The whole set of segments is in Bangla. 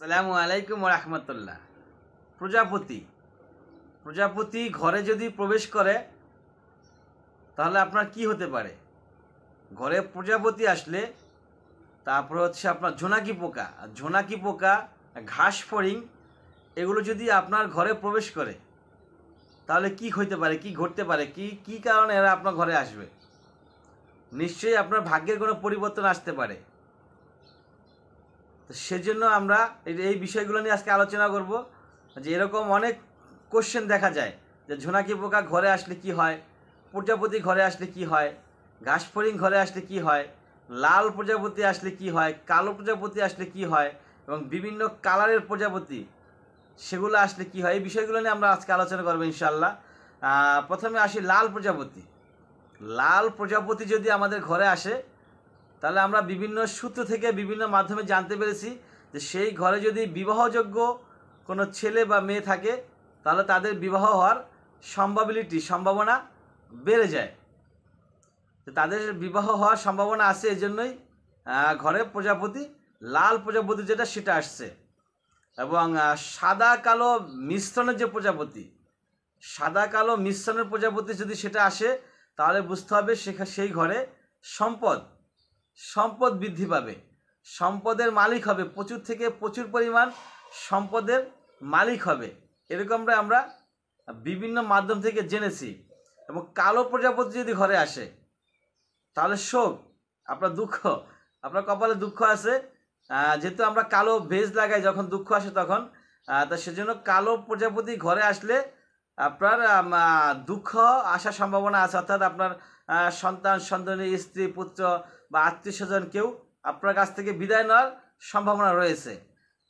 আসসালামু আলাইকুম ওয়া রাহমাতুল্লাহ। প্রজাপতি ঘরে যদি প্রবেশ করে তাহলে আপনার কি হতে পারে? ঘরে প্রজাপতি আসলে তারপর হচ্ছে আপনার জোনাকি পোকা, ঘাস ফড়িং, এগুলো যদি আপনার ঘরে প্রবেশ করে তাহলে কি হইতে পারে, কি ঘটতে পারে, কি কারণে এরা আপনার ঘরে আসবে? নিশ্চয়ই আপনার ভাগ্যের কোনো পরিবর্তন আসতে পারে। তো সেজন্য আমরা এই বিষয়গুলো নিয়ে আজকে আলোচনা করব। যে এরকম অনেক কোশ্চেন দেখা যায় যে ঝোনাকি পোকা ঘরে আসলে কি হয়, প্রজাপতি ঘরে আসলে কি হয়, ঘাস ফড়িং ঘরে আসলে কি হয়, লাল প্রজাপতি আসলে কি হয়, কালো প্রজাপতি আসলে কি হয়, এবং বিভিন্ন কালারের প্রজাপতি সেগুলো আসলে কি হয়, এই বিষয়গুলো নিয়ে আমরা আজকে আলোচনা করবো ইনশাআল্লাহ। প্রথমে আসি লাল প্রজাপতি যদি আমাদের ঘরে আসে তাহলে আমরা বিভিন্ন সূত্র থেকে বিভিন্ন মাধ্যমে জানতে পেরেছি যে সেই ঘরে যদি বিবাহযোগ্য কোনো ছেলে বা মেয়ে থাকে তাহলে তাদের বিবাহ হওয়ার সম্ভাবনা বেড়ে যায়। তো তাদের বিবাহ হওয়ার সম্ভাবনা আছে, এই জন্যই ঘরে লাল প্রজাপতি যেটা সেটা আসছে। এবং সাদা কালো মিশ্রণের প্রজাপতি যদি সেটা আসে তাহলে বুঝতে হবে সেই ঘরে সম্পদ বৃদ্ধি পাবে, সম্পদের মালিক হবে, প্রচুর থেকে প্রচুর পরিমাণ সম্পদের মালিক হবে। এরকমটা আমরা বিভিন্ন মাধ্যম থেকে জেনেছি। এবং কালো প্রজাপতি যদি ঘরে আসে তাহলে শোক, আপনার দুঃখ, আপনার কপালে দুঃখ আছে, যেহেতু আমরা কালো ভেজ লাগাই যখন দুঃখ আসে তখন, তা সেজন্য কালো প্রজাপতি ঘরে আসলে আপনার দুঃখ আসার সম্ভাবনা আছে। অর্থাৎ আপনার সন্তানী, স্ত্রী, পুত্র বা আত্মীয় স্বজন কেউ আপনার কাছ থেকে বিদায় নেওয়ার সম্ভাবনা রয়েছে।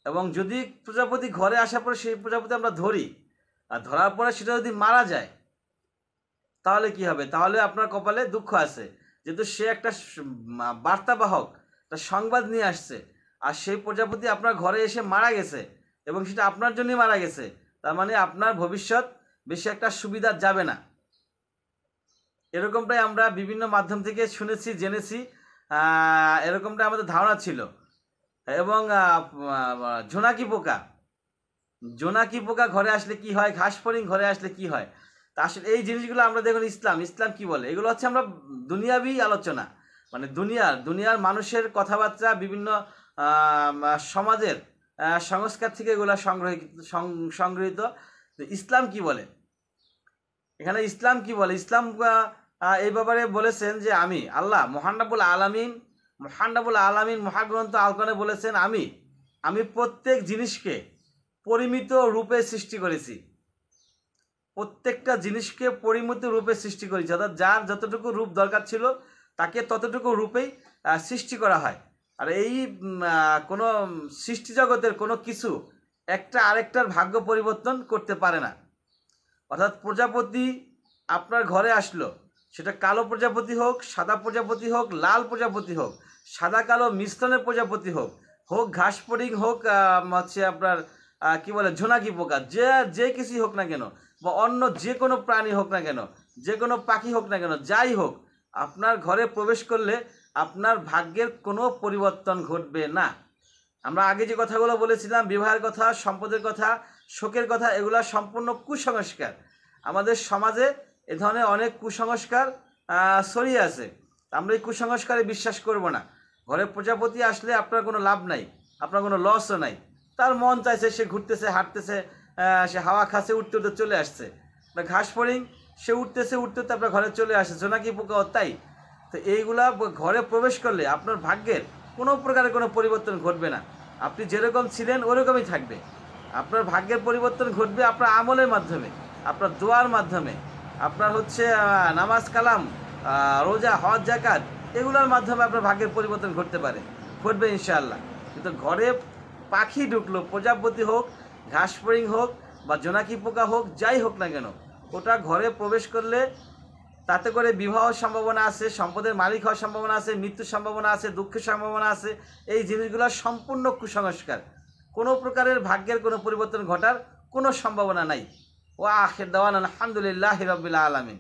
এবং যদি প্রজাপতি ঘরে আসার পরে সেই প্রজাপতি আমরা ধরি, আর ধরার পরে সেটা যদি মারা যায় তাহলে কি হবে? তাহলে আপনার কপালে দুঃখ আছে, যেহেতু সে একটা বার্তাবাহক, একটা সংবাদ নিয়ে আসছে, আর সেই প্রজাপতি আপনার ঘরে এসে মারা গেছে এবং সেটা আপনার জন্যই মারা গেছে, তার মানে আপনার ভবিষ্যৎ বেশি একটা সুবিধা যাবে না। এরকমটাই আমরা বিভিন্ন মাধ্যম থেকে শুনেছি, জেনেছি, এরকমটাই আমাদের ধারণা ছিল। এবং জোনাকি পোকা ঘরে আসলে কি হয়, ঘাস ফড়িং ঘরে আসলে কি হয়, তা আসলে এই জিনিসগুলো আমরা দেখুন ইসলাম কি বলে। এগুলো হচ্ছে আমরা দুনিয়াবি আলোচনা, মানে দুনিয়ার মানুষের কথাবার্তা, বিভিন্ন সমাজের সংস্কার থেকে এগুলো সংগৃহীত। ইসলাম কি বলে, এখানে ইসলাম এই ব্যাপারে বলেছেন যে আমি আল্লাহ মহানরাব্বুল আলামিন মহাগ্রন্থ আল কোরআনে বলেছেন আমি প্রত্যেক জিনিসকে পরিমিত রূপে সৃষ্টি করেছি, প্রত্যেকটা জিনিসকে পরিমিত রূপে সৃষ্টি করেছি। অর্থাৎ যার যতটুকু রূপ দরকার ছিল তাকে ততটুকু রূপেই সৃষ্টি করা হয়। আর এই কোনো সৃষ্টি জগতের কোনো কিছু একটা আরেকটার ভাগ্য পরিবর্তন করতে পারে না। অর্থাৎ প্রজাপতি আপনার ঘরে আসলো, সেটা কালো প্রজাপতি হোক, সাদা প্রজাপতি হোক, লাল প্রজাপতি হোক, সাদা কালো মিশ্রণের প্রজাপতি হোক ঘাস ফড়িং হোক, হচ্ছে আপনার কি বলে ঝোনাকি পোকা, যে কিছুই হোক না কেন, বা অন্য যে কোনো প্রাণী হোক না কেন, যে কোনো পাখি হোক না কেন, যাই হোক, আপনার ঘরে প্রবেশ করলে আপনার ভাগ্যের কোনো পরিবর্তন ঘটবে না। আমরা আগে যে কথাগুলো বলেছিলাম, বিবাহের কথা, সম্পদের কথা, শোকের কথা, এগুলা সম্পূর্ণ কুসংস্কার। আমাদের সমাজে এ ধরনের অনেক কুসংস্কার ছড়িয়ে আছে, আমরা এই কুসংস্কারে বিশ্বাস করব না। ঘরে প্রজাপতি আসলে আপনার কোনো লাভ নাই, আপনার কোনো লসও নাই। তার মন চাইছে, সে ঘুরতেছে, হাঁটতেছে, সে হাওয়া খাচ্ছে, উঠতে উঠতে চলে আসছে। ঘাস ফড়িং সে উঠতে আপনার ঘরে চলে আসে, জোনাকি পোকাও তাই। তো এইগুলা ঘরে প্রবেশ করলে আপনার ভাগ্যের কোনো প্রকারের কোনো পরিবর্তন ঘটবে না। আপনি যেরকম ছিলেন ওরকমই থাকবে। আপনার ভাগ্যের পরিবর্তন ঘটবে আপনার আমলের মাধ্যমে, আপনার দোয়ার মাধ্যমে, আপনার হচ্ছে নামাজ কালাম, রোজা, হজ, যাকাত, এগুলোর মাধ্যমে আপনার ভাগ্যের পরিবর্তন ঘটবে ইনশাআল্লাহ। কিন্তু ঘরে পাখি ঢুকলো, প্রজাপতি হোক, ঘাস ফড়িং হোক বা জোনাকি পোকা হোক, যাই হোক না কেন, ওটা ঘরে প্রবেশ করলে তাতে করে বিবাহের সম্ভাবনা আছে, সম্পদের মালিক হওয়ার সম্ভাবনা আছে, মৃত্যুর সম্ভাবনা আছে, দুঃখের সম্ভাবনা আছে। এই জিনিসগুলো সম্পূর্ণ কুসংস্কার, কোনো প্রকারের ভাগ্যের কোনো পরিবর্তন ঘটার কোনো সম্ভাবনা নাই। ওয়া আখির দাওয়ানা আলহামদুলিল্লাহি রাব্বিল আলামিন।